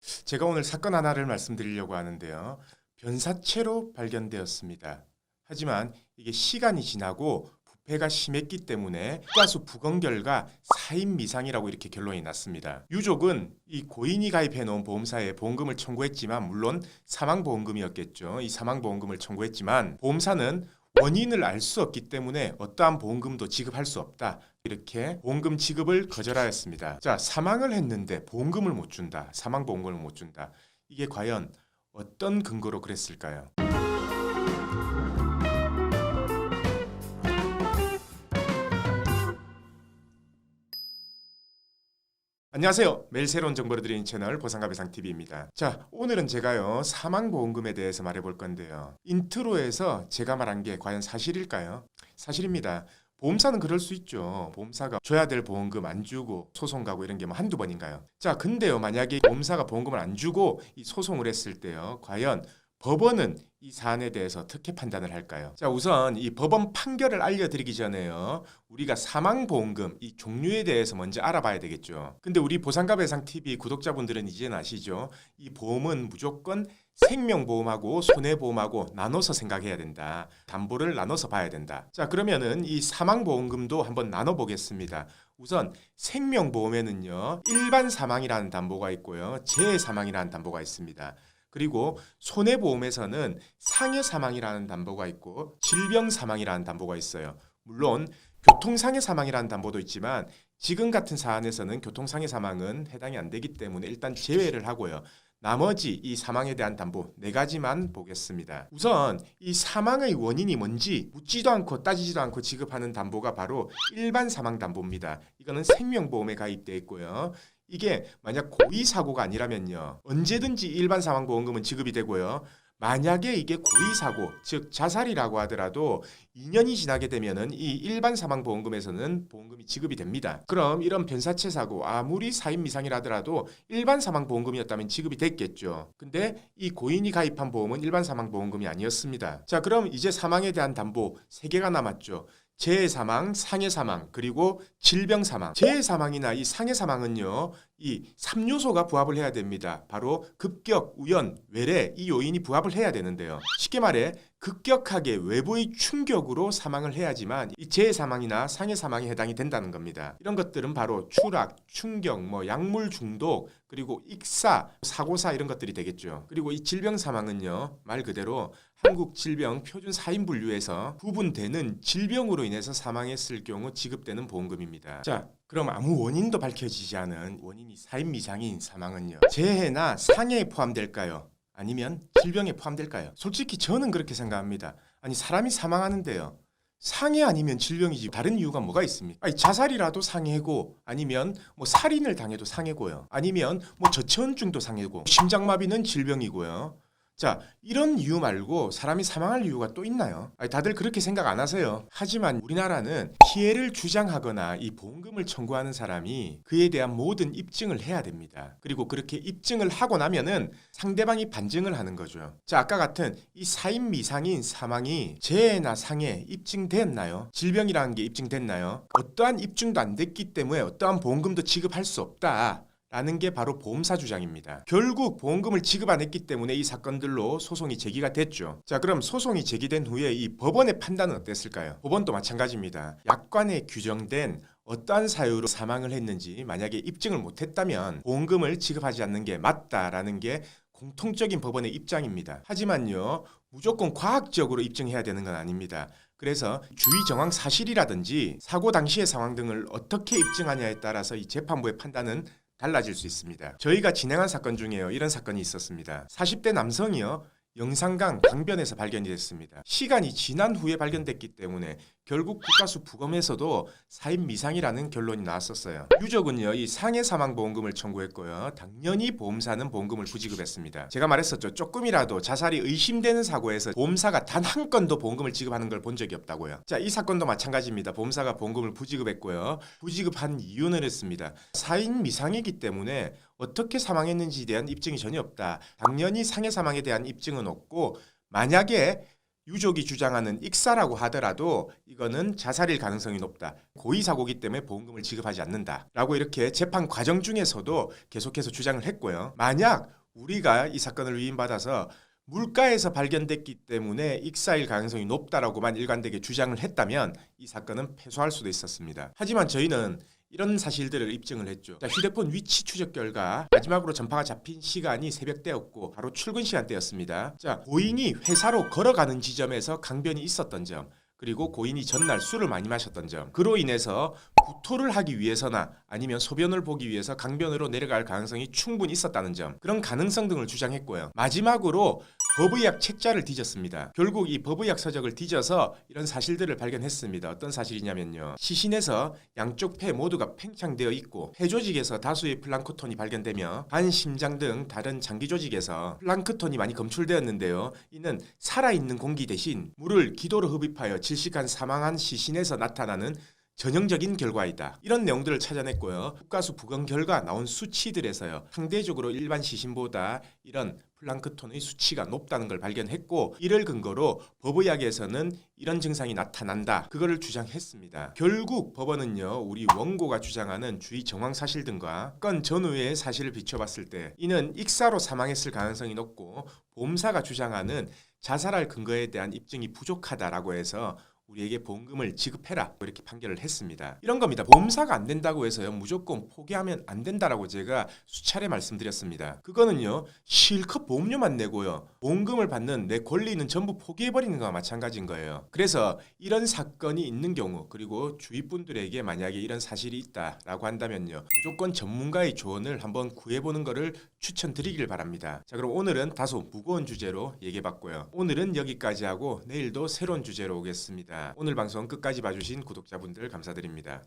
제가 오늘 사건 하나를 말씀드리려고 하는데요. 변사체로 발견되었습니다. 하지만 이게 시간이 지나고 부패가 심했기 때문에 국가수 부검 결과 사인 미상이라고 이렇게 결론이 났습니다. 유족은 이 고인이 가입해 놓은 보험사에 보험금을 청구했지만, 물론 사망보험금이었겠죠. 이 사망보험금을 청구했지만 보험사는 원인을 알 수 없기 때문에 어떠한 보험금도 지급할 수 없다, 이렇게 보험금 지급을 거절하였습니다. 자, 사망을 했는데 보험금을 못 준다, 사망보험금을 못 준다. 이게 과연 어떤 근거로 그랬을까요? 안녕하세요. 매일 새로운 정보를 드리는 채널 보상가배상TV입니다. 자, 오늘은 제가요 사망보험금에 대해서 말해볼 건데요. 인트로에서 제가 말한 게 과연 사실일까요? 사실입니다. 보험사는 그럴 수 있죠. 보험사가 줘야 될 보험금 안 주고 소송 가고 이런 게 뭐 한두 번인가요? 자, 근데요, 만약에 보험사가 보험금을 안 주고 이 소송을 했을 때요, 과연 법원은 이 사안에 대해서 어떻게 판단을 할까요? 자, 우선 이 법원 판결을 알려드리기 전에요, 우리가 사망보험금 이 종류에 대해서 먼저 알아봐야 되겠죠. 근데 우리 보상가배상TV 구독자분들은 이제는 아시죠? 이 보험은 무조건 생명보험하고 손해보험하고 나눠서 생각해야 된다. 담보를 나눠서 봐야 된다. 자, 그러면은 이 사망보험금도 한번 나눠보겠습니다. 우선 생명보험에는요, 일반 사망이라는 담보가 있고요, 재해 사망이라는 담보가 있습니다. 그리고 손해보험에서는 상해 사망이라는 담보가 있고 질병 사망이라는 담보가 있어요. 물론 교통상해 사망이라는 담보도 있지만 지금 같은 사안에서는 교통상해 사망은 해당이 안 되기 때문에 일단 제외를 하고요. 나머지 이 사망에 대한 담보 4가지만 보겠습니다. 우선 이 사망의 원인이 뭔지 묻지도 않고 따지지도 않고 지급하는 담보가 바로 일반 사망 담보입니다. 이거는 생명보험에 가입되어 있고요. 이게 만약 고의사고가 아니라면요, 언제든지 일반 사망보험금은 지급이 되고요. 만약에 이게 고의사고, 즉 자살이라고 하더라도 2년이 지나게 되면은 이 일반 사망보험금에서는 보험금이 지급이 됩니다. 그럼 이런 변사체 사고, 아무리 사인 미상이라 하더라도 일반 사망보험금이었다면 지급이 됐겠죠. 근데 이 고인이 가입한 보험은 일반 사망보험금이 아니었습니다. 자, 그럼 이제 사망에 대한 담보 3개가 남았죠. 재해 사망, 상해 사망, 그리고 질병 사망. 재해 사망이나 이 상해 사망은요, 이 3요소가 부합을 해야 됩니다. 바로 급격, 우연, 외래, 이 요인이 부합을 해야 되는데요. 쉽게 말해 급격하게 외부의 충격으로 사망을 해야지만 이 재해 사망이나 상해 사망에 해당이 된다는 겁니다. 이런 것들은 바로 추락, 충격, 약물 중독, 그리고 익사, 사고사 이런 것들이 되겠죠. 그리고 이 질병 사망은요, 말 그대로 한국 질병 표준 사인 분류에서 구분되는 질병으로 인해서 사망했을 경우 지급되는 보험금입니다. 자, 그럼 아무 원인도 밝혀지지 않은 원인이 사인 미상인 사망은요, 재해나 상해에 포함될까요? 아니면 질병에 포함될까요? 솔직히 저는 그렇게 생각합니다. 아니, 사람이 사망하는데요, 상해 아니면 질병이지 다른 이유가 뭐가 있습니까? 아니, 자살이라도 상해고, 아니면 뭐 살인을 당해도 상해고요, 아니면 뭐 저체온증도 상해고, 심장마비는 질병이고요. 자, 이런 이유 말고 사람이 사망할 이유가 또 있나요? 아니, 다들 그렇게 생각 안 하세요. 하지만 우리나라는 피해를 주장하거나 이 보험금을 청구하는 사람이 그에 대한 모든 입증을 해야 됩니다. 그리고 그렇게 입증을 하고 나면은 상대방이 반증을 하는 거죠. 자, 아까 같은 이 사인 미상인 사망이 재해나 상해 입증됐나요? 질병이라는 게 입증됐나요? 어떠한 입증도 안 됐기 때문에 어떠한 보험금도 지급할 수 없다 라는 게 바로 보험사 주장입니다. 결국 보험금을 지급 안 했기 때문에 이 사건들로 소송이 제기가 됐죠. 자, 그럼 소송이 제기된 후에 이 법원의 판단은 어땠을까요? 법원도 마찬가지입니다. 약관에 규정된 어떠한 사유로 사망을 했는지 만약에 입증을 못했다면 보험금을 지급하지 않는 게 맞다라는 게 공통적인 법원의 입장입니다. 하지만요, 무조건 과학적으로 입증해야 되는 건 아닙니다. 그래서 주의 정황 사실이라든지 사고 당시의 상황 등을 어떻게 입증하냐에 따라서 이 재판부의 판단은 달라질 수 있습니다. 저희가 진행한 사건 중에요, 이런 사건이 있었습니다. 40대 남성이요, 영산강 강변에서 발견이 됐습니다. 시간이 지난 후에 발견됐기 때문에 결국 국가수 부검에서도 사인 미상이라는 결론이 나왔었어요. 유족은요, 이 상해 사망 보험금을 청구했고요, 당연히 보험사는 보험금을 부지급했습니다. 제가 말했었죠. 조금이라도 자살이 의심되는 사고에서 보험사가 단 한 건도 보험금을 지급하는 걸 본 적이 없다고요. 자, 이 사건도 마찬가지입니다. 보험사가 보험금을 부지급했고요. 부지급한 이유는 이렇습니다. 사인 미상이기 때문에 어떻게 사망했는지에 대한 입증이 전혀 없다. 당연히 상해 사망에 대한 입증은 없고, 만약에 유족이 주장하는 익사라고 하더라도 이거는 자살일 가능성이 높다. 고의 사고기 때문에 보험금을 지급하지 않는다. 라고 이렇게 재판 과정 중에서도 계속해서 주장을 했고요. 만약 우리가 이 사건을 위임받아서 물가에서 발견됐기 때문에 익사일 가능성이 높다라고만 일관되게 주장을 했다면 이 사건은 패소할 수도 있었습니다. 하지만 저희는 이런 사실들을 입증을 했죠. 자, 휴대폰 위치 추적 결과 마지막으로 전파가 잡힌 시간이 새벽때였고 바로 출근 시간대였습니다. 자, 고인이 회사로 걸어가는 지점에서 강변이 있었던 점, 그리고 고인이 전날 술을 많이 마셨던 점, 그로 인해서 구토를 하기 위해서나 아니면 소변을 보기 위해서 강변으로 내려갈 가능성이 충분히 있었다는 점, 그런 가능성 등을 주장했고요. 마지막으로 법의학 책자를 뒤졌습니다. 결국 이 법의학 서적을 뒤져서 이런 사실들을 발견했습니다. 어떤 사실이냐면요. 시신에서 양쪽 폐 모두가 팽창되어 있고 폐 조직에서 다수의 플랑크톤이 발견되며 간, 심장 등 다른 장기 조직에서 플랑크톤이 많이 검출되었는데요. 이는 살아있는 공기 대신 물을 기도로 흡입하여 질식한 사망한 시신에서 나타나는 전형적인 결과이다. 이런 내용들을 찾아냈고요. 국가수 부검 결과 나온 수치들에서요. 상대적으로 일반 시신보다 이런 플랑크톤의 수치가 높다는 걸 발견했고 이를 근거로 법의학에서는 이런 증상이 나타난다. 그거를 주장했습니다. 결국 법원은요. 우리 원고가 주장하는 주의 정황 사실 등과 건 전후의 사실을 비춰봤을 때 이는 익사로 사망했을 가능성이 높고 보험사가 주장하는 자살할 근거에 대한 입증이 부족하다라고 해서 우리에게 보험금을 지급해라 이렇게 판결을 했습니다. 이런 겁니다. 보험사가 안 된다고 해서요 무조건 포기하면 안 된다라고 제가 수차례 말씀드렸습니다. 그거는요 실컷 보험료만 내고요 보험금을 받는 내 권리는 전부 포기해버리는 거와 마찬가지인 거예요. 그래서 이런 사건이 있는 경우 그리고 주위 분들에게 만약에 이런 사실이 있다라고 한다면요 무조건 전문가의 조언을 한번 구해보는 거를 추천드리길 바랍니다. 자, 그럼 오늘은 다소 무거운 주제로 얘기해봤고요. 오늘은 여기까지 하고 내일도 새로운 주제로 오겠습니다. 오늘 방송 끝까지 봐주신 구독자분들 감사드립니다.